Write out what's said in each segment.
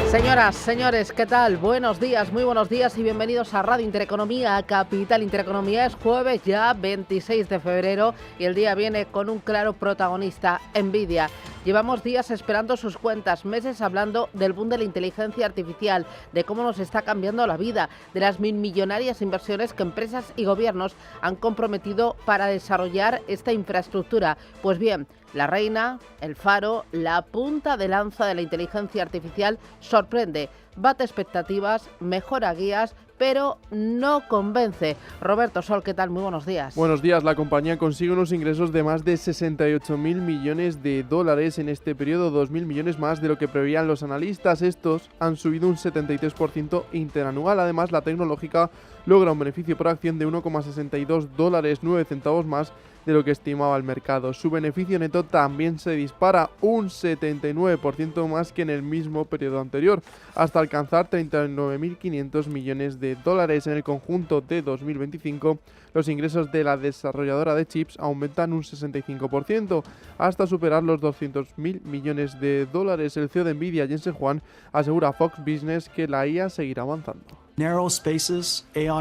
Señoras, señores, ¿qué tal? Buenos días, muy buenos días y bienvenidos a Radio Intereconomía, a Capital Intereconomía. Es jueves ya, 26 de febrero, y el día viene con un claro protagonista, Nvidia. Llevamos días esperando sus cuentas, meses hablando del boom de la inteligencia artificial, de cómo nos está cambiando la vida, de las millonarias inversiones que empresas y gobiernos han comprometido para desarrollar esta infraestructura. Pues bien, la reina, el faro, la punta de lanza de la inteligencia artificial sorprende, bate expectativas, mejora guías, pero no convence. Roberto Sol, ¿qué tal? Muy buenos días. Buenos días. La compañía consigue unos ingresos de más de 68.000 millones de dólares en este periodo, 2.000 millones más de lo que preveían los analistas. Estos han subido un 73% interanual. Además, la tecnológica logra un beneficio por acción de 1,62 dólares, 9 centavos más de lo que estimaba el mercado. Su beneficio neto también se dispara un 79% más que en el mismo periodo anterior, hasta alcanzar 39.500 millones de dólares. En el conjunto de 2025, los ingresos de la desarrolladora de chips aumentan un 65%, hasta superar los 200.000 millones de dólares. El CEO de Nvidia, Jensen Huang, asegura a Fox Business que la IA seguirá avanzando. En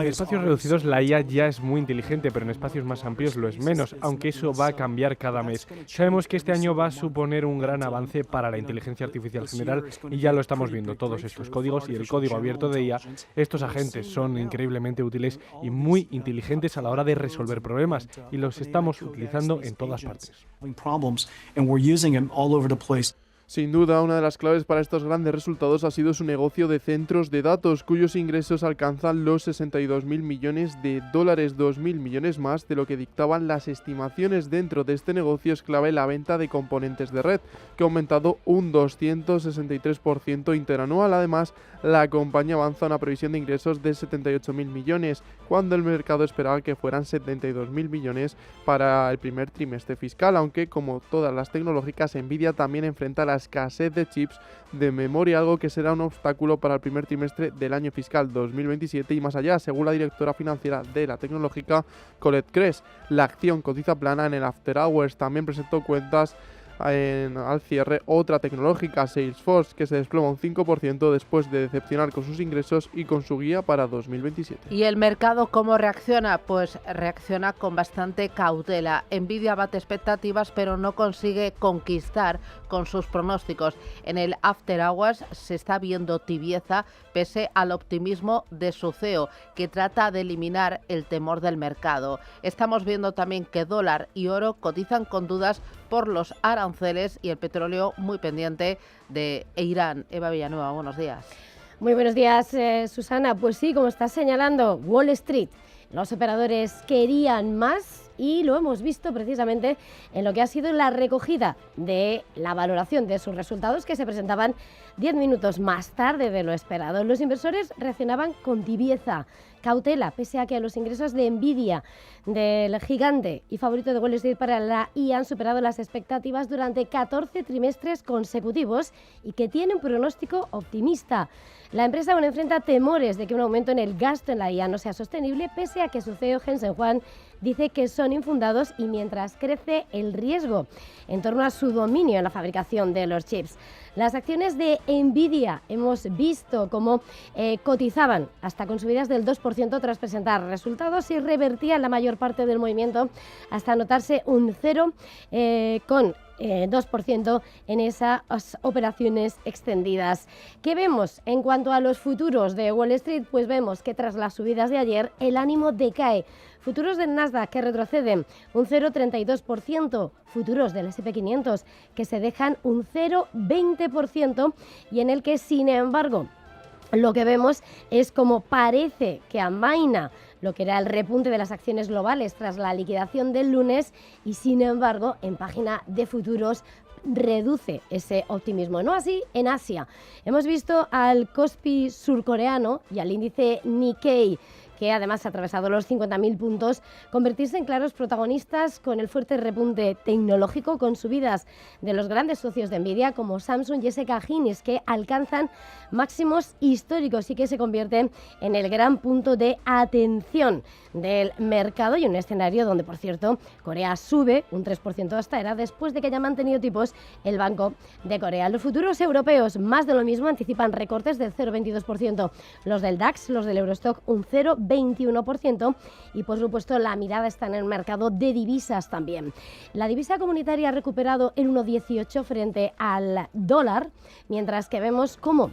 espacios reducidos la IA ya es muy inteligente, pero en espacios más amplios lo es menos, aunque eso va a cambiar cada mes. Sabemos que este año va a suponer un gran avance para la inteligencia artificial general y ya lo estamos viendo, todos estos códigos y el código abierto de IA. Estos agentes son increíblemente útiles y muy inteligentes a la hora de resolver problemas, y los estamos utilizando en todas partes. Sin duda, una de las claves para estos grandes resultados ha sido su negocio de centros de datos, cuyos ingresos alcanzan los 62.000 millones de dólares, 2.000 millones más de lo que dictaban las estimaciones. Dentro de este negocio es clave la venta de componentes de red, que ha aumentado un 263% interanual. Además, la compañía avanza una previsión de ingresos de 78.000 millones, cuando el mercado esperaba que fueran 72.000 millones para el primer trimestre fiscal, aunque, como todas las tecnológicas, Nvidia también enfrenta la escasez de chips de memoria, algo que será un obstáculo para el primer trimestre del año fiscal 2027 y más allá, según la directora financiera de la tecnológica, Colette Kress. La acción cotiza plana en el After Hours. También presentó cuentas al cierre otra tecnológica, Salesforce, que se desploma un 5% después de decepcionar con sus ingresos y con su guía para 2027. ¿Y el mercado cómo reacciona? Pues reacciona con bastante cautela. Nvidia bate expectativas, pero no consigue conquistar con sus pronósticos. En el After Hours se está viendo tibieza pese al optimismo de su CEO, que trata de eliminar el temor del mercado. Estamos viendo también que dólar y oro cotizan con dudas por los aranceles y el petróleo muy pendiente de Irán. Eva Villanueva, buenos días. Muy buenos días, Susana. Pues sí, como estás señalando, Wall Street, los operadores querían más y lo hemos visto precisamente en lo que ha sido la recogida de la valoración de sus resultados, que se presentaban 10 minutos más tarde de lo esperado. Los inversores reaccionaban con tibieza, cautela, pese a que los ingresos de Nvidia, del gigante y favorito de Wall Street para la IA, han superado las expectativas durante 14 trimestres consecutivos y que tiene un pronóstico optimista. La empresa aún enfrenta temores de que un aumento en el gasto en la IA no sea sostenible, pese a que su CEO, Jensen Huang, dice que son infundados, y mientras crece el riesgo en torno a su dominio en la fabricación de los chips. Las acciones de Nvidia hemos visto cómo cotizaban hasta con subidas del 2% tras presentar resultados y revertían la mayor parte del movimiento hasta anotarse un 2% en esas operaciones extendidas. ¿Qué vemos en cuanto a los futuros de Wall Street? Pues vemos que tras las subidas de ayer el ánimo decae. Futuros del Nasdaq que retroceden un 0,32%, futuros del S&P 500 que se dejan un 0,20% y en el que, sin embargo, lo que vemos es como parece que amaina lo que era el repunte de las acciones globales tras la liquidación del lunes y, sin embargo, en página de futuros reduce ese optimismo. No así en Asia. Hemos visto al Kospi surcoreano y al índice Nikkei, que además ha atravesado los 50.000 puntos, convertirse en claros protagonistas con el fuerte repunte tecnológico, con subidas de los grandes socios de Nvidia como Samsung y SK Hynix, que alcanzan máximos históricos y que se convierten en el gran punto de atención del mercado, y un escenario donde, por cierto, Corea sube un 3% hasta ahora después de que haya mantenido tipos el Banco de Corea. Los futuros europeos, más de lo mismo, anticipan recortes del 0,22%. Los del DAX, los del Eurostock, un 0,21%. Y, por supuesto, la mirada está en el mercado de divisas también. La divisa comunitaria ha recuperado el 1,18 frente al dólar, mientras que vemos cómo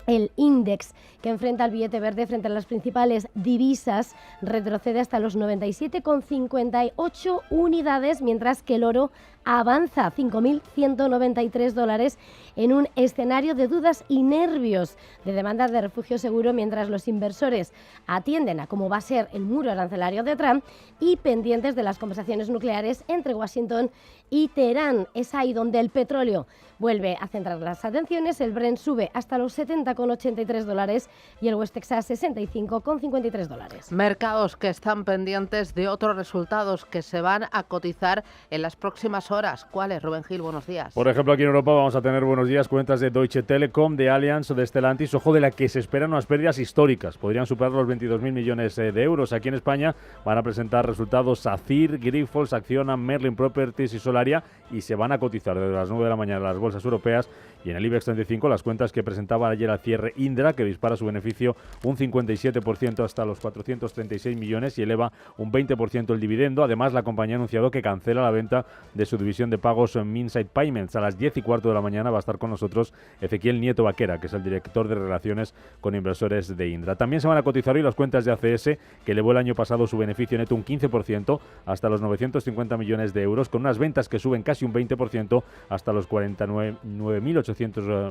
el índice que enfrenta al billete verde frente a las principales divisas retrocede hasta los 97,58 unidades, mientras que el oro avanza a $5.193 en un escenario de dudas y nervios de demanda de refugio seguro, mientras los inversores atienden a cómo va a ser el muro arancelario de Trump y pendientes de las conversaciones nucleares entre Washington y Teherán. Es ahí donde el petróleo vuelve a centrar las atenciones. El Brent sube hasta los $70,83 y el West Texas $65,53. Mercados que están pendientes de otros resultados que se van a cotizar en las próximas horas. ¿Cuáles, Rubén Gil? Buenos días. Por ejemplo, aquí en Europa vamos a tener buenos días cuentas de Deutsche Telekom, de Allianz o de Stellantis, ojo, de la que se esperan unas pérdidas históricas. Podrían superar los 22.000 millones de euros. Aquí en España van a presentar resultados SACIR, Grifols, Acciona, Merlin Properties y Solaria, y se van a cotizar desde las 9 de la mañana en las bolsas europeas. Y en el IBEX 35 las cuentas que presentaba ayer al cierre Indra, que dispara su beneficio un 57% hasta los 436 millones y eleva un 20% el dividendo. Además, la compañía ha anunciado que cancela la venta de su división de pagos en Minside Payments. A las 10:15 de la mañana va a estar con nosotros Ezequiel Nieto Vaquera, que es el director de Relaciones con Inversores de Indra. También se van a cotizar hoy las cuentas de ACS, que elevó el año pasado su beneficio neto un 15% hasta los 950 millones de euros, con unas ventas que suben casi un 20% hasta los 49.800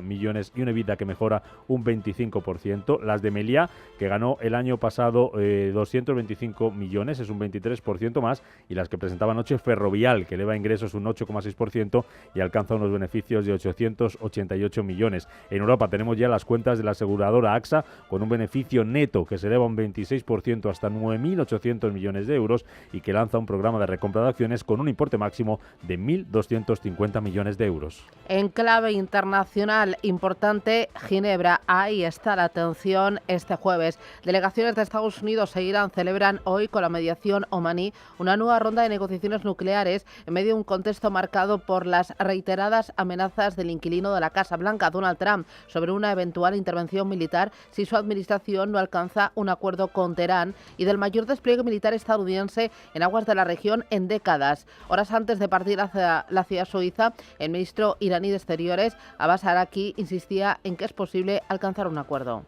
millones y una EBITDA que mejora un 25%. Las de Meliá, que ganó el año pasado 225 millones, es un 23% más, y las que presentaba anoche Ferrovial, que eleva ingresos un 8,6% y alcanza unos beneficios de 888 millones. En Europa tenemos ya las cuentas de la aseguradora AXA, con un beneficio neto que se eleva un 26% hasta 9.800 millones de euros y que lanza un programa de recompra de acciones con un importe máximo de 1.250 millones de euros. En clave internacional importante, Ginebra. Ahí está la atención este jueves. Delegaciones de Estados Unidos e Irán celebran hoy, con la mediación omaní, una nueva ronda de negociaciones nucleares en medio de un contexto marcado por las reiteradas amenazas del inquilino de la Casa Blanca, Donald Trump, sobre una eventual intervención militar si su administración no alcanza un acuerdo con Teherán, y del mayor despliegue militar estadounidense en aguas de la región en décadas. Horas antes de partir hacia la ciudad suiza, el ministro iraní de Exteriores, Abbas Araqui, insistía en que es posible alcanzar un acuerdo.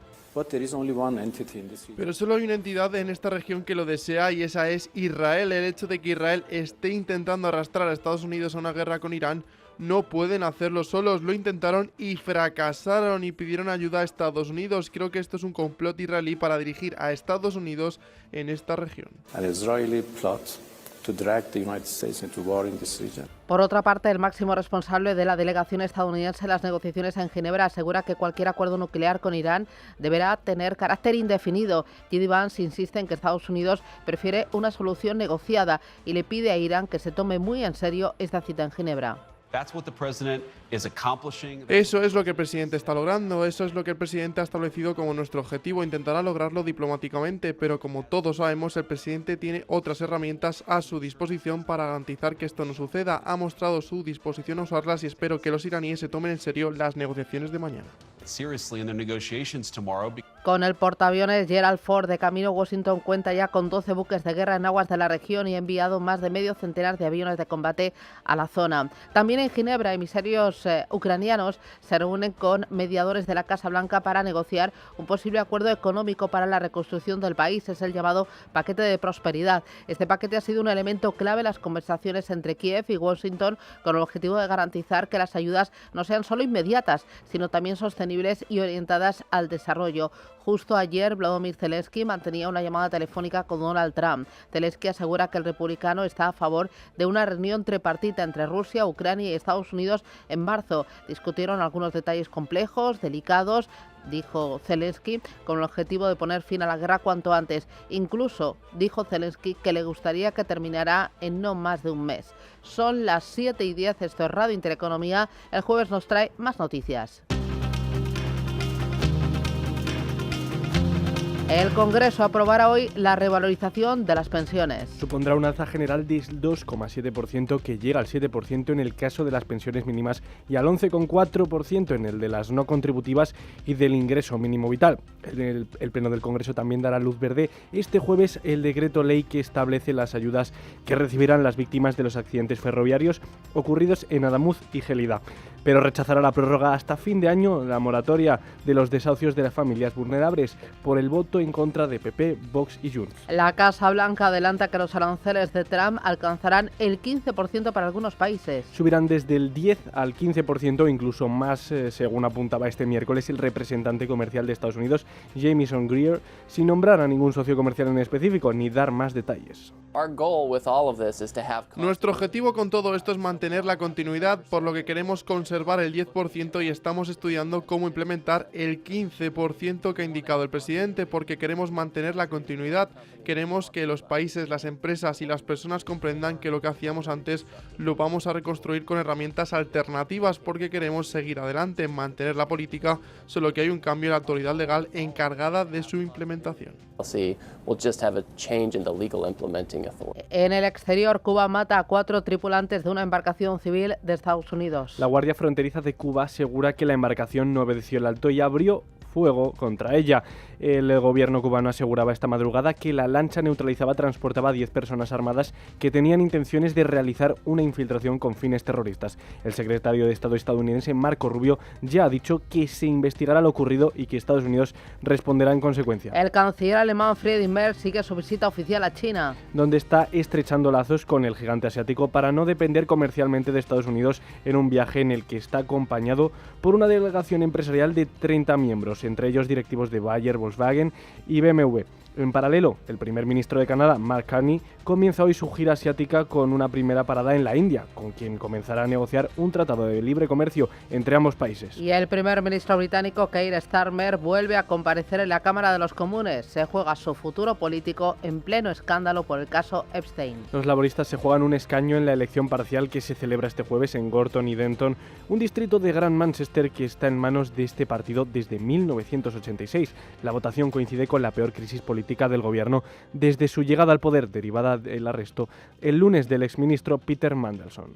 Pero solo hay una entidad en esta región que lo desea, y esa es Israel. El hecho de que Israel esté intentando arrastrar a Estados Unidos a una guerra con Irán, no pueden hacerlo solos. Lo intentaron y fracasaron y pidieron ayuda a Estados Unidos. Creo que esto es un complot israelí para dirigir a Estados Unidos en esta región. Por otra parte, el máximo responsable de la delegación estadounidense en las negociaciones en Ginebra asegura que cualquier acuerdo nuclear con Irán deberá tener carácter indefinido. J.D. Vance insiste en que Estados Unidos prefiere una solución negociada y le pide a Irán que se tome muy en serio esta cita en Ginebra. Eso es lo que el presidente está logrando, eso es lo que el presidente ha establecido como nuestro objetivo. Intentará lograrlo diplomáticamente, pero como todos sabemos, el presidente tiene otras herramientas a su disposición para garantizar que esto no suceda. Ha mostrado su disposición a usarlas y espero que los iraníes se tomen en serio las negociaciones de mañana. Con el portaaviones Gerald Ford de camino, Washington cuenta ya con 12 buques de guerra en aguas de la región y ha enviado más de medio centenar de aviones de combate a la zona. También en Ginebra, emisarios ucranianos se reúnen con mediadores de la Casa Blanca para negociar un posible acuerdo económico para la reconstrucción del país. Es el llamado paquete de prosperidad. Este paquete ha sido un elemento clave en las conversaciones entre Kiev y Washington, con el objetivo de garantizar que las ayudas no sean solo inmediatas, sino también sostenibles y orientadas al desarrollo. Justo ayer, Volodymyr Zelensky mantenía una llamada telefónica con Donald Trump. Zelensky asegura que el republicano está a favor de una reunión tripartita entre Rusia, Ucrania y Estados Unidos en marzo marzo. Discutieron algunos detalles complejos, delicados, dijo Zelensky, con el objetivo de poner fin a la guerra cuanto antes. Incluso dijo Zelensky que le gustaría que terminara en no más de un mes. Son las 7:10, esto es Radio Intereconomía. El jueves nos trae más noticias. El Congreso aprobará hoy la revalorización de las pensiones. Supondrá un alza general del 2,7% que llega al 7% en el caso de las pensiones mínimas y al 11,4% en el de las no contributivas y del ingreso mínimo vital. El Pleno del Congreso también dará luz verde este jueves el decreto ley que establece las ayudas que recibirán las víctimas de los accidentes ferroviarios ocurridos en Adamuz y Gélida. Pero rechazará la prórroga hasta fin de año, la moratoria de los desahucios de las familias vulnerables, por el voto en contra de PP, Vox y Junts. La Casa Blanca adelanta que los aranceles de Trump alcanzarán el 15% para algunos países. Subirán desde el 10 al 15% o incluso más, según apuntaba este miércoles el representante comercial de Estados Unidos, Jamieson Greer, sin nombrar a ningún socio comercial en específico ni dar más detalles. Nuestro objetivo con todo esto es mantener la continuidad, por lo que queremos conservar el 10% y estamos estudiando cómo implementar el 15% que ha indicado el presidente, porque queremos mantener la continuidad. Queremos que los países, las empresas y las personas comprendan que lo que hacíamos antes lo vamos a reconstruir con herramientas alternativas, porque queremos seguir adelante, mantener la política, solo que hay un cambio en la autoridad legal encargada de su implementación. En el exterior, Cuba mata a 4 tripulantes de una embarcación civil de Estados Unidos. La Guardia Fronteriza de Cuba asegura que la embarcación no obedeció el alto y abrió fuego contra ella. El gobierno cubano aseguraba esta madrugada que la lancha neutralizada transportaba a 10 personas armadas que tenían intenciones de realizar una infiltración con fines terroristas. El secretario de Estado estadounidense, Marco Rubio, ya ha dicho que se investigará lo ocurrido y que Estados Unidos responderá en consecuencia. El canciller alemán Friedrich Merz sigue su visita oficial a China, donde está estrechando lazos con el gigante asiático para no depender comercialmente de Estados Unidos en un viaje en el que está acompañado por una delegación empresarial de 30 miembros, entre ellos directivos de Bayer, Volkswagen y BMW. En paralelo, el primer ministro de Canadá, Mark Carney, comienza hoy su gira asiática con una primera parada en la India, con quien comenzará a negociar un tratado de libre comercio entre ambos países. Y el primer ministro británico, Keir Starmer, vuelve a comparecer en la Cámara de los Comunes. Se juega su futuro político en pleno escándalo por el caso Epstein. Los laboristas se juegan un escaño en la elección parcial que se celebra este jueves en Gorton y Denton, un distrito de Gran Manchester que está en manos de este partido desde 1986. La votación coincide con la peor crisis política del gobierno desde su llegada al poder, derivada del arresto el lunes del exministro Peter Mandelson.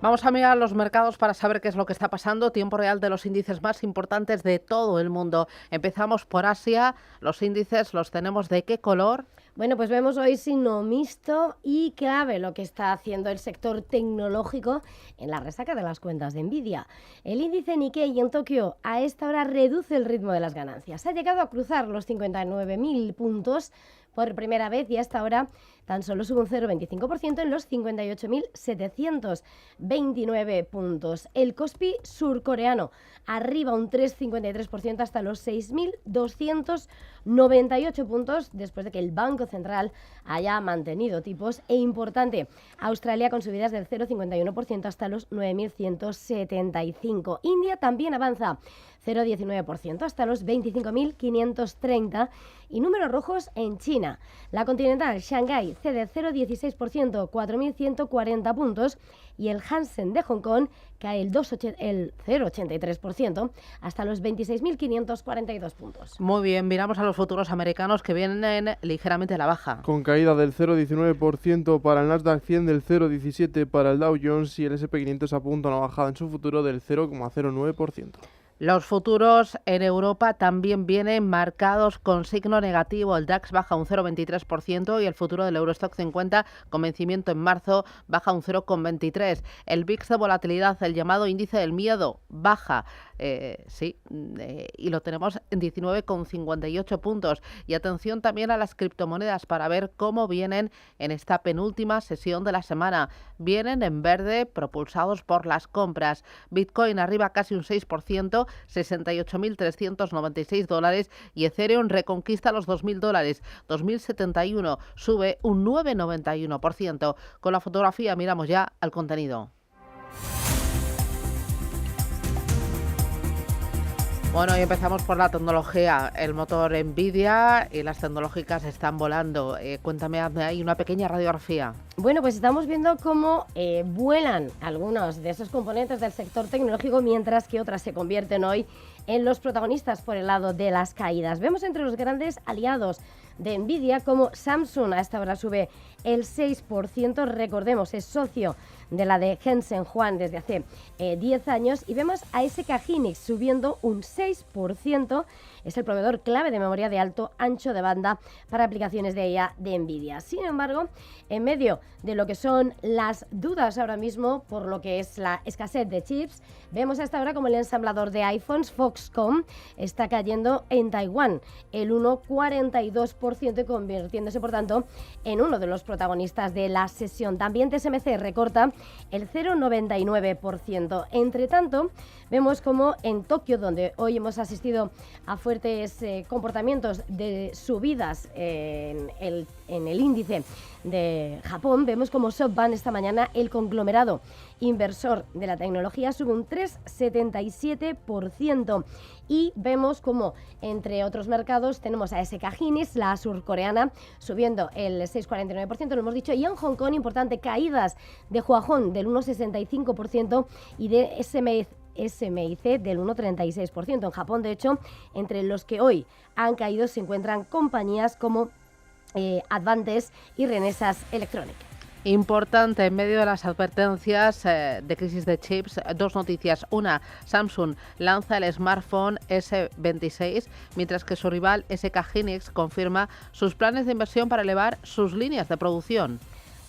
Vamos a mirar los mercados para saber qué es lo que está pasando. Tiempo real de los índices más importantes de todo el mundo. Empezamos por Asia. Los índices los tenemos ¿de qué color? Bueno, pues vemos hoy signo mixto y clave lo que está haciendo el sector tecnológico en la resaca de las cuentas de Nvidia. El índice Nikkei en Tokio a esta hora reduce el ritmo de las ganancias. Ha llegado a cruzar los 59.000 puntos por primera vez y hasta ahora tan solo sube un 0,25% en los 58.729 puntos. El Kospi surcoreano arriba un 3,53% hasta los 6.298 puntos después de que el Banco Central haya mantenido tipos. E importante, Australia con subidas del 0,51% hasta los 9.175. India también avanza 0,19% hasta los 25.530 y números rojos en China. La Continental Shanghái cede 0,16%, 4.140 puntos y el Hansen de Hong Kong cae el 0,83% hasta los 26.542 puntos. Muy bien, miramos a los futuros americanos que vienen ligeramente a la baja. Con caída del 0,19% para el Nasdaq 100, del 0,17% para el Dow Jones y el S&P 500 apunta a una bajada en su futuro del 0,09%. Los futuros en Europa también vienen marcados con signo negativo. El DAX baja un 0,23% y el futuro del Eurostock 50 con vencimiento en marzo baja un 0,23%. El VIX de volatilidad, el llamado índice del miedo, baja. Y lo tenemos en 19,58 puntos. Y atención también a las criptomonedas para ver cómo vienen en esta penúltima sesión de la semana. Vienen en verde, propulsados por las compras. Bitcoin arriba casi un 6%, $68.396 y Ethereum reconquista los $2.000, 2.071, sube un 9,91%. Con la fotografía miramos ya al contenido. Bueno, y empezamos por la tecnología. El motor Nvidia y las tecnológicas están volando. Cuéntame, hazme ahí una pequeña radiografía. Bueno, pues estamos viendo cómo vuelan algunos de esos componentes del sector tecnológico, mientras que otras se convierten hoy en los protagonistas por el lado de las caídas. Vemos entre los grandes aliados de Nvidia como Samsung a esta hora sube el 6%, recordemos, es socio de la de Jensen Huang desde hace 10 años, y vemos a SK Hynix subiendo un 6%, es el proveedor clave de memoria de alto ancho de banda para aplicaciones de IA de Nvidia. Sin embargo, en medio de lo que son las dudas ahora mismo por lo que es la escasez de chips, vemos hasta ahora como el ensamblador de iPhones, Foxconn, está cayendo en Taiwán el 1,42% y convirtiéndose, por tanto, en uno de los protagonistas de la sesión. También TSMC recorta el 0,99%. Entre tanto, vemos como en Tokio, donde hoy hemos asistido a fuertes comportamientos de subidas en el índice de Japón, vemos como SoftBank esta mañana, el conglomerado inversor de la tecnología, sube un 3,77%. Y vemos como, entre otros mercados, tenemos a SK Hynix, la surcoreana, subiendo el 6,49%, lo hemos dicho, y en Hong Kong, importante, caídas de Huajón del 1,65% y de SMIC del 1,36%. En Japón, de hecho, entre los que hoy han caído se encuentran compañías como Advantes y Renesas Electronic. Importante, en medio de las advertencias de crisis de chips, dos noticias. Una, Samsung lanza el smartphone S26, mientras que su rival SK Hynix confirma sus planes de inversión para elevar sus líneas de producción.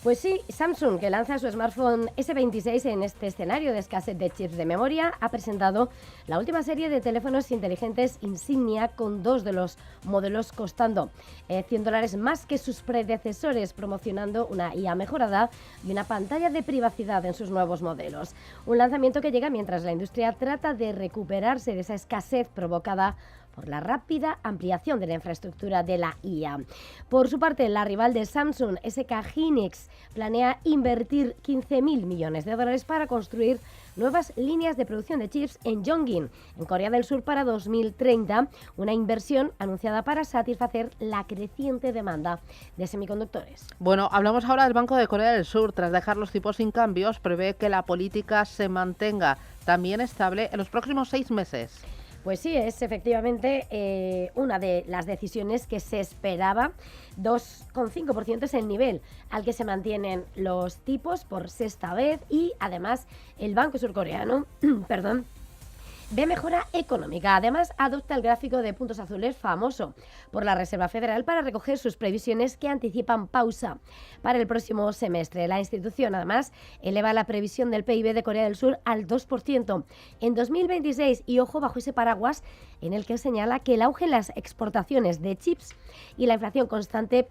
Pues sí, Samsung, que lanza su smartphone S26 en este escenario de escasez de chips de memoria, ha presentado la última serie de teléfonos inteligentes insignia, con dos de los modelos costando $100 más que sus predecesores, promocionando una IA mejorada y una pantalla de privacidad en sus nuevos modelos. Un lanzamiento que llega mientras la industria trata de recuperarse de esa escasez provocada por la rápida ampliación de la infraestructura de la IA. Por su parte, la rival de Samsung, SK Hynix, planea invertir $15.000 millones para construir nuevas líneas de producción de chips en Yongin, en Corea del Sur, para 2030, una inversión anunciada para satisfacer la creciente demanda de semiconductores. Bueno, hablamos ahora del Banco de Corea del Sur. Tras dejar los tipos sin cambios, prevé que la política se mantenga también estable en los próximos 6 meses. Pues sí, es efectivamente una de las decisiones que se esperaba. 2,5% es el nivel al que se mantienen los tipos por sexta vez, y además el banco surcoreano, ve mejora económica. Además, adopta el gráfico de puntos azules famoso por la Reserva Federal para recoger sus previsiones que anticipan pausa para el próximo semestre. La institución, además, eleva la previsión del PIB de Corea del Sur al 2% en 2026 y, ojo, bajo ese paraguas en el que señala que el auge en las exportaciones de chips y la inflación constante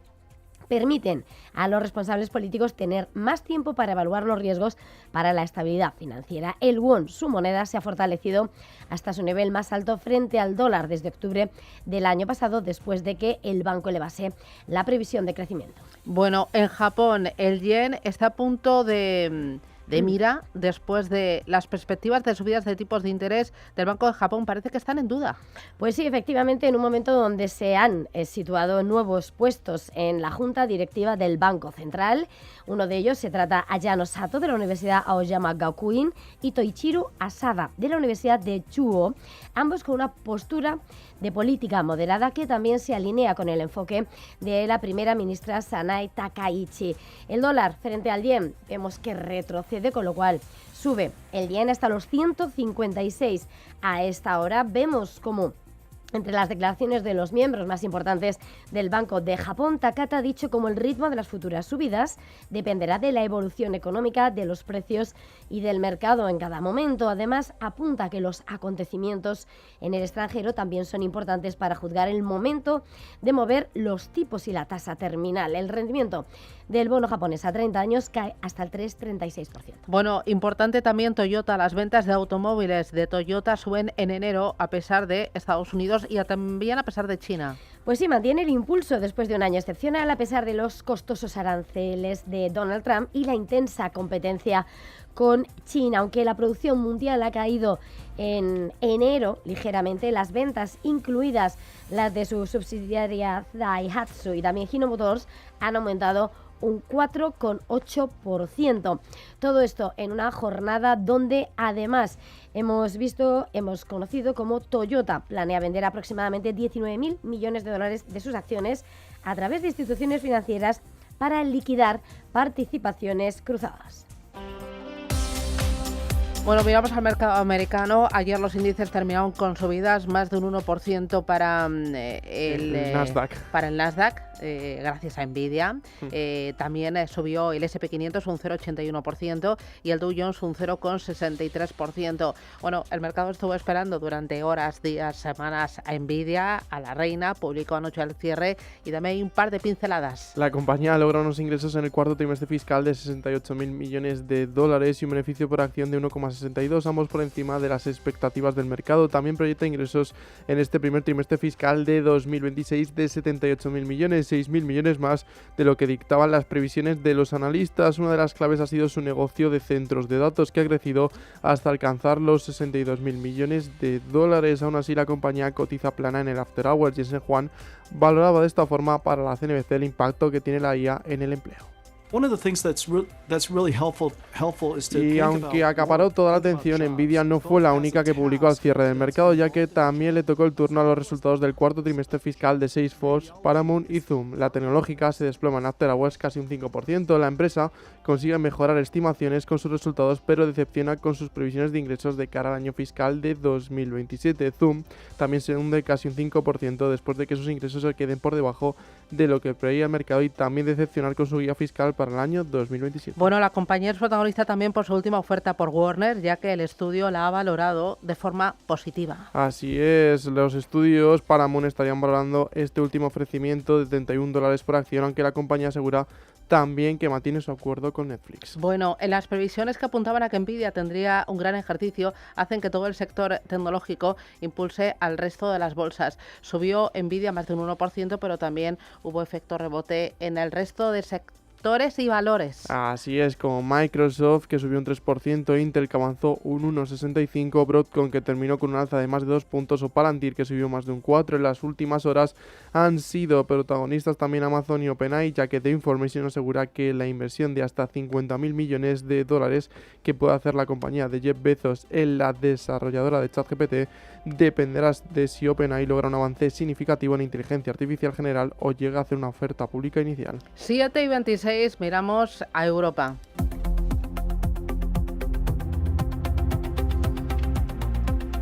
permiten a los responsables políticos tener más tiempo para evaluar los riesgos para la estabilidad financiera. El won, su moneda, se ha fortalecido hasta su nivel más alto frente al dólar desde octubre del año pasado, después de que el banco elevase la previsión de crecimiento. Bueno, en Japón el yen está a punto de mira después de las perspectivas de subidas de tipos de interés del Banco de Japón. Parece que están en duda. Pues sí, efectivamente, en un momento donde se han situado nuevos puestos en la junta directiva del Banco Central. Uno de ellos se trata Ayano Sato, de la Universidad Aoyama Gakuin, y Toichiro Asada, de la Universidad de Chuo, ambos con una postura de política moderada que también se alinea con el enfoque de la primera ministra Sanae Takaichi. El dólar frente al yen vemos que retrocede, con lo cual sube el yen hasta los 156. A esta hora vemos como, entre las declaraciones de los miembros más importantes del Banco de Japón, Takata ha dicho como el ritmo de las futuras subidas dependerá de la evolución económica, de los precios y del mercado en cada momento. Además, apunta que los acontecimientos en el extranjero también son importantes para juzgar el momento de mover los tipos y la tasa terminal. El rendimiento del bono japonés a 30 años cae hasta el 3,36%. Bueno, importante también Toyota. Las ventas de automóviles de Toyota suben en enero a pesar de Estados Unidos y también a pesar de China. Pues sí, mantiene el impulso después de un año excepcional a pesar de los costosos aranceles de Donald Trump y la intensa competencia con China. Aunque la producción mundial ha caído en enero ligeramente, las ventas, incluidas las de su subsidiaria Daihatsu y también Hino Motors, han aumentado un 4,8%. Todo esto en una jornada donde además hemos conocido cómo Toyota planea vender aproximadamente 19.000 millones de dólares de sus acciones a través de instituciones financieras para liquidar participaciones cruzadas. Bueno, miramos al mercado americano. Ayer los índices terminaron con subidas más de un 1% para el Nasdaq, gracias a Nvidia. También subió el S&P 500 un 0,81% y el Dow Jones un 0,63%. Bueno, el mercado estuvo esperando durante horas, días, semanas a Nvidia, a la reina, publicó anoche al cierre y también hay un par de pinceladas. La compañía logra unos ingresos en el cuarto trimestre fiscal de 68.000 millones de dólares y un beneficio por acción de 1,62, ambos por encima de las expectativas del mercado. También proyecta ingresos en este primer trimestre fiscal de 2026 de 78.000 millones, 6.000 millones más de lo que dictaban las previsiones de los analistas. Una de las claves ha sido su negocio de centros de datos, que ha crecido hasta alcanzar los 62.000 millones de dólares. Aún así, la compañía cotiza plana en el After Hours. Jensen Huang valoraba de esta forma para la CNBC el impacto que tiene la IA en el empleo. Y aunque acaparó toda la atención, Nvidia no fue la única que publicó al cierre del mercado, ya que también le tocó el turno a los resultados del cuarto trimestre fiscal de Salesforce, Paramount y Zoom. La tecnológica se desploma en After Hours casi un 5%. La empresa consigue mejorar estimaciones con sus resultados, pero decepciona con sus previsiones de ingresos de cara al año fiscal de 2027. Zoom también se hunde casi un 5% después de que sus ingresos se queden por debajo de lo que preveía el mercado y también decepcionar con su guía fiscal para el año 2027. Bueno, la compañía es protagonista también por su última oferta por Warner, ya que el estudio la ha valorado de forma positiva. Así es, los estudios Paramount estarían valorando este último ofrecimiento de $31 por acción, aunque la compañía asegura también que mantiene su acuerdo con Netflix. Bueno, en las previsiones que apuntaban a que Nvidia tendría un gran ejercicio, hacen que todo el sector tecnológico impulse al resto de las bolsas. Subió Nvidia más de un 1%, pero también hubo efecto rebote en el resto de sectores y valores. Así es, como Microsoft, que subió un 3%, Intel, que avanzó un 1,65%, Broadcom, que terminó con un alza de más de 2 puntos, o Palantir, que subió más de un 4%. En las últimas horas han sido protagonistas también Amazon y OpenAI, ya que The Information asegura que la inversión de hasta 50.000 millones de dólares que puede hacer la compañía de Jeff Bezos en la desarrolladora de ChatGPT dependerá de si OpenAI logra un avance significativo en inteligencia artificial general o llega a hacer una oferta pública inicial. 7:26, miramos a Europa.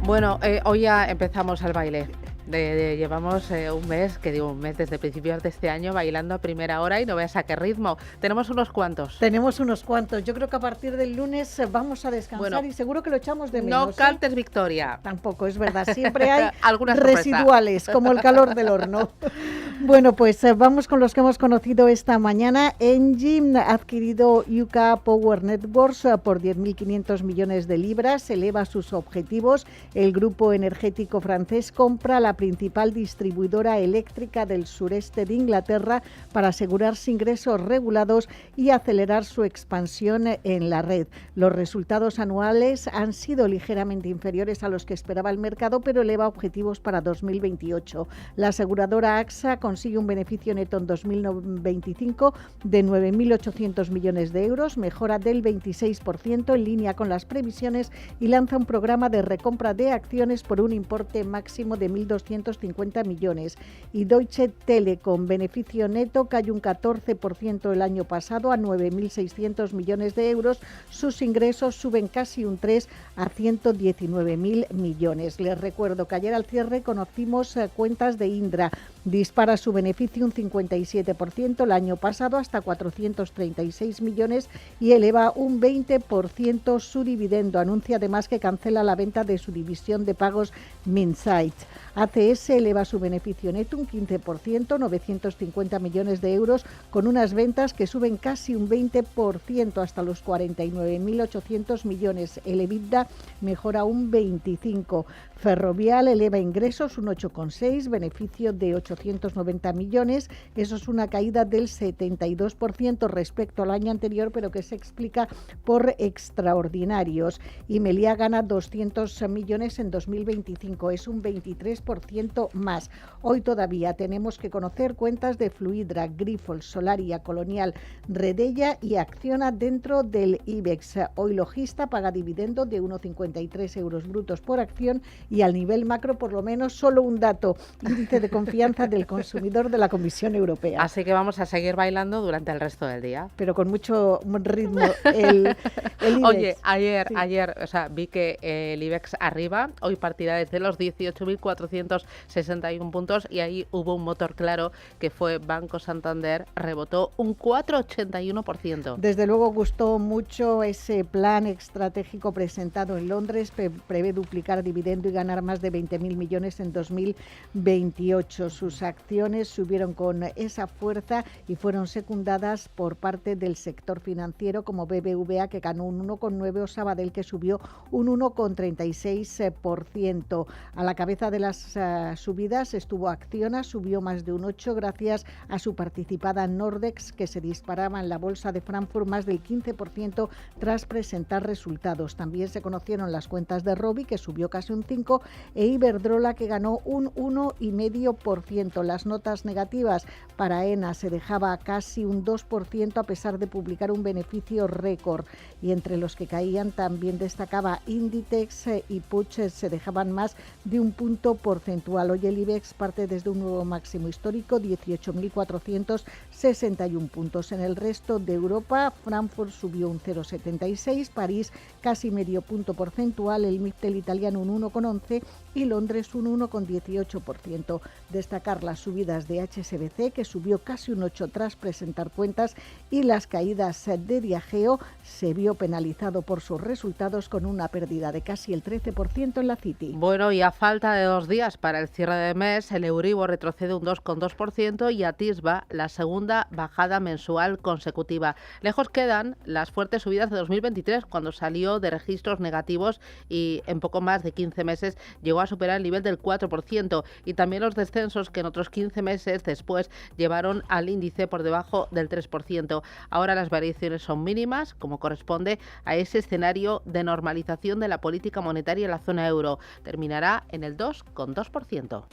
Bueno, hoy ya empezamos el baile. Llevamos un mes desde principios de este año bailando a primera hora y no veas a qué ritmo. Tenemos unos cuantos. Yo creo que a partir del lunes vamos a descansar y seguro que lo echamos de menos. No cantes victoria. Tampoco, es verdad. Siempre hay algunas residuales, como el calor del horno. Bueno, pues vamos con los que hemos conocido esta mañana. Engie ha adquirido UK Power Networks por 10.500 millones de libras. Eleva sus objetivos. El grupo energético francés compra la principal distribuidora eléctrica del sureste de Inglaterra para asegurarse ingresos regulados y acelerar su expansión en la red. Los resultados anuales han sido ligeramente inferiores a los que esperaba el mercado, pero eleva objetivos para 2028. La aseguradora AXA consigue un beneficio neto en 2025 de 9.800 millones de euros, mejora del 26% en línea con las previsiones y lanza un programa de recompra de acciones por un importe máximo de 1.250 millones. Y Deutsche Telekom, beneficio neto, cayó un 14% el año pasado a 9.600 millones de euros. Sus ingresos suben casi un 3% a 119.000 millones. Les recuerdo que ayer al cierre conocimos cuentas de Indra. Dispara su beneficio un 57% el año pasado hasta 436 millones y eleva un 20% su dividendo. Anuncia además que cancela la venta de su división de pagos Minsight. ACS eleva su beneficio neto un 15%, 950 millones de euros, con unas ventas que suben casi un 20% hasta los 49.800 millones. El EBITDA mejora un 25%. Ferrovial eleva ingresos un 8,6%, beneficio de 890 90 millones. Eso es una caída del 72% respecto al año anterior, pero que se explica por extraordinarios. Y Meliá gana 200 millones en 2025, es un 23% más. Hoy todavía tenemos que conocer cuentas de Fluidra, Grifols, Solaria, Colonial, Redella y Acciona dentro del IBEX. Hoy Logista paga dividendo de 1,53 euros brutos por acción y al nivel macro por lo menos solo un dato, índice de confianza del consumidor de la Comisión Europea. Así que vamos a seguir bailando durante el resto del día. Pero con mucho ritmo el IBEX. Oye, ayer, o sea, vi que el IBEX arriba, hoy partida desde los 18.461 puntos y ahí hubo un motor claro que fue Banco Santander, rebotó un 4,81%. Desde luego gustó mucho ese plan estratégico presentado en Londres, prevé duplicar dividendo y ganar más de 20.000 millones en 2028. Sus acciones subieron con esa fuerza y fueron secundadas por parte del sector financiero como BBVA, que ganó un 1,9%, o Sabadell, que subió un 1,36%. A la cabeza de las subidas estuvo Acciona, subió más de un 8% gracias a su participada Nordex, que se disparaba en la bolsa de Frankfurt más del 15% tras presentar resultados. También se conocieron las cuentas de Robi, que subió casi un 5%, e Iberdrola, que ganó un 1,5%. Las notas negativas para ENA se dejaba casi un 2% a pesar de publicar un beneficio récord, y entre los que caían también destacaba Inditex y Puig, se dejaban más de un punto porcentual. Hoy el IBEX parte desde un nuevo máximo histórico, 18.461 puntos. En el resto de Europa, Frankfurt subió un 0,76%, París casi medio punto porcentual, el MIPTEL italiano un 1,11% y Londres un 1,18%. Destacar las subidas de HSBC, que subió casi un 8% tras presentar cuentas, y las caídas de Diageo, se vio penalizado por sus resultados con una pérdida de casi el 13% en la City. Bueno, y a falta de 2 días para el cierre de mes, el Euribor retrocede un 2,2% y atisba la segunda bajada mensual consecutiva. Lejos quedan las fuertes subidas de 2023, cuando salió de registros negativos y en poco más de 15 meses llegó a superar el nivel del 4%, y también los descensos que en otros 15 meses después llevaron al índice por debajo del 3%. Ahora las variaciones son mínimas, como corresponde a ese escenario de normalización de la política monetaria en la zona euro. Terminará en el 2,2%.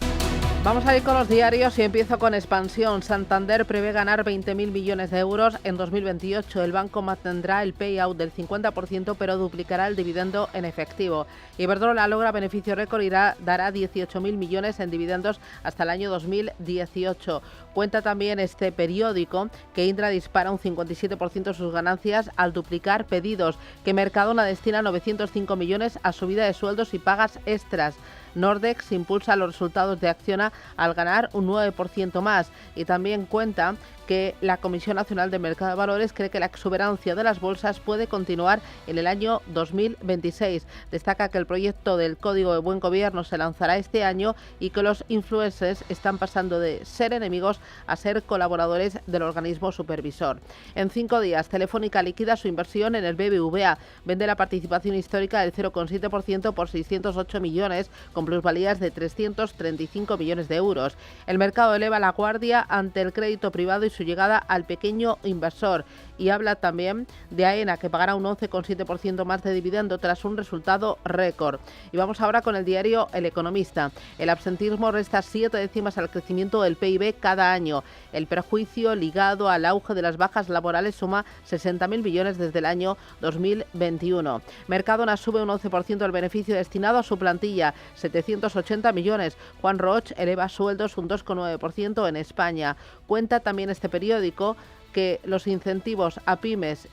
Vamos a ir con los diarios y empiezo con Expansión. Santander prevé ganar 20.000 millones de euros en 2028. El banco mantendrá el payout del 50%, pero duplicará el dividendo en efectivo. Iberdrola logra beneficio récord y dará 18.000 millones en dividendos hasta el año 2018. Cuenta también este periódico que Indra dispara un 57% sus ganancias al duplicar pedidos, que Mercadona destina 905 millones a subida de sueldos y pagas extras. Nordex impulsa los resultados de Acciona al ganar un 9% más, y también cuenta que la Comisión Nacional de Mercado de Valores cree que la exuberancia de las bolsas puede continuar en el año 2026. Destaca que el proyecto del Código de Buen Gobierno se lanzará este año y que los influencers están pasando de ser enemigos a ser colaboradores del organismo supervisor. En 5 días, Telefónica liquida su inversión en el BBVA. Vende la participación histórica del 0,7% por 608 millones, con plusvalías de 335 millones de euros. El mercado eleva la guardia ante el crédito privado y su llegada al pequeño inversor, y habla también de AENA, que pagará un 11,7% más de dividendo tras un resultado récord. Y vamos ahora con el diario El Economista. El absentismo resta 7 décimas al crecimiento del PIB cada año. El perjuicio ligado al auge de las bajas laborales suma 60.000 millones desde el año 2021. Mercadona sube un 11% el beneficio destinado a su plantilla, 780 millones. Juan Roch eleva sueldos un 2,9% en España. Cuenta también este periódico que los incentivos a pymes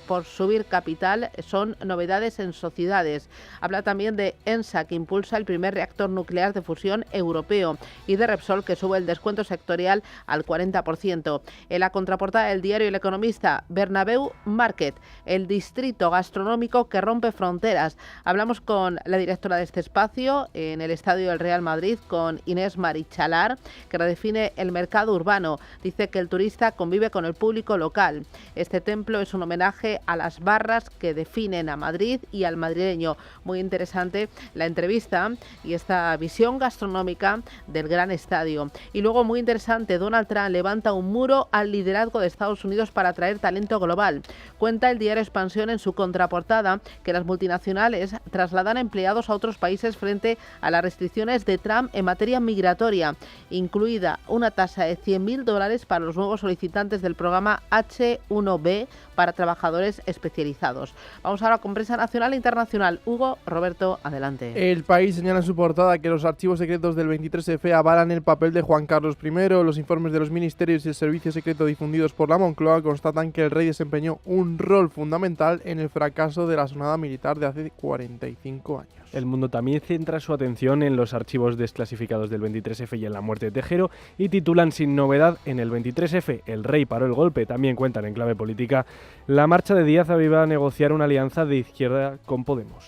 por subir capital son novedades en sociedades. Habla también de ENSA, que impulsa el primer reactor nuclear de fusión europeo, y de Repsol, que sube el descuento sectorial al 40%. En la contraportada del diario El Economista, Bernabéu Market, el distrito gastronómico que rompe fronteras. Hablamos con la directora de este espacio en el Estadio del Real Madrid, con Inés Marichalar, que redefine el mercado urbano. Dice que el turista convive con el público público local. Este templo es un homenaje a las barras que definen a Madrid y al madrileño. Muy interesante la entrevista y esta visión gastronómica del gran estadio. Y luego, muy interesante, Donald Trump levanta un muro al liderazgo de Estados Unidos para atraer talento global. Cuenta el diario Expansión en su contraportada que las multinacionales trasladan empleados a otros países frente a las restricciones de Trump en materia migratoria, incluida una tasa de $100.000 para los nuevos solicitantes del programa H1B para trabajadores especializados. Vamos ahora con prensa nacional e internacional. Hugo, Roberto, adelante. El País señala en su portada que los archivos secretos del 23F avalan el papel de Juan Carlos I. Los informes de los ministerios y el servicio secreto difundidos por la Moncloa constatan que el rey desempeñó un rol fundamental en el fracaso de la sonada militar de hace 45 años. El Mundo también centra su atención en los archivos desclasificados del 23F y en la muerte de Tejero y titulan sin novedad en el 23F, el rey paró el golpe. También cuentan en clave política la marcha de Díaz a negociar una alianza de izquierda con Podemos.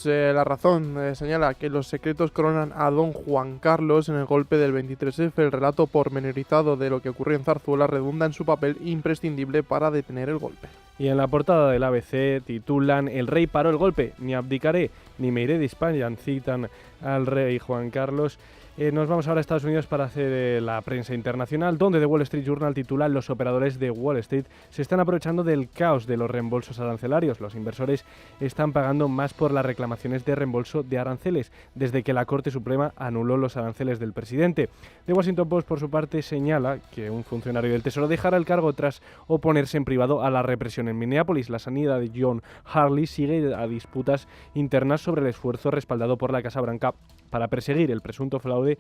La Razón señala que los secretos coronan a don Juan Carlos en el golpe del 23F. El relato pormenorizado de lo que ocurrió en Zarzuela redunda en su papel imprescindible para detener el golpe. Y en la portada del ABC titulan "El rey paró el golpe, ni abdicaré, ni me iré de España", citan al rey Juan Carlos. Nos vamos ahora a Estados Unidos para hacer la prensa internacional, donde The Wall Street Journal titula "Los operadores de Wall Street se están aprovechando del caos de los reembolsos arancelarios. Los inversores están pagando más por las reclamaciones de reembolso de aranceles desde que la Corte Suprema anuló los aranceles del presidente". The Washington Post, por su parte, señala que un funcionario del Tesoro dejará el cargo tras oponerse en privado a la represión en Minneapolis. La sanidad de John Harley sigue a disputas internas sobre el esfuerzo respaldado por la Casa Blanca para perseguir el presunto fraude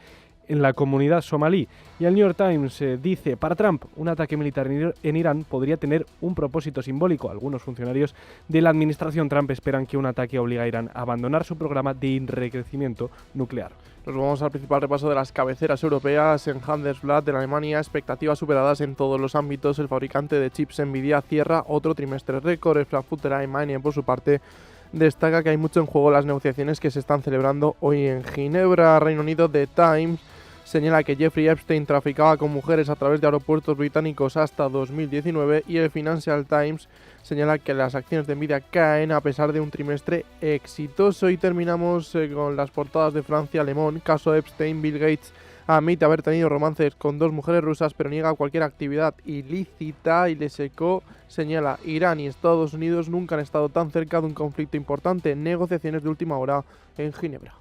en la comunidad somalí. Y el New York Times dice: para Trump, un ataque militar en Irán podría tener un propósito simbólico. Algunos funcionarios de la administración Trump esperan que un ataque obligue a Irán a abandonar su programa de enriquecimiento nuclear. Nos vamos al principal repaso de las cabeceras europeas. En Handelsblatt, en Alemania, expectativas superadas en todos los ámbitos. El fabricante de chips Nvidia cierra otro trimestre récord. El Frankfurter Allgemeine, por su parte, destaca que hay mucho en juego las negociaciones que se están celebrando hoy en Ginebra. Reino Unido, The Times señala que Jeffrey Epstein traficaba con mujeres a través de aeropuertos británicos hasta 2019 y el Financial Times señala que las acciones de Nvidia caen a pesar de un trimestre exitoso. Y terminamos con las portadas de Francia, Le Monde, caso Epstein. Bill Gates admite haber tenido romances con 2 mujeres rusas, pero niega cualquier actividad ilícita. Y Le Secó señala: Irán y Estados Unidos nunca han estado tan cerca de un conflicto importante. Negociaciones de última hora en Ginebra.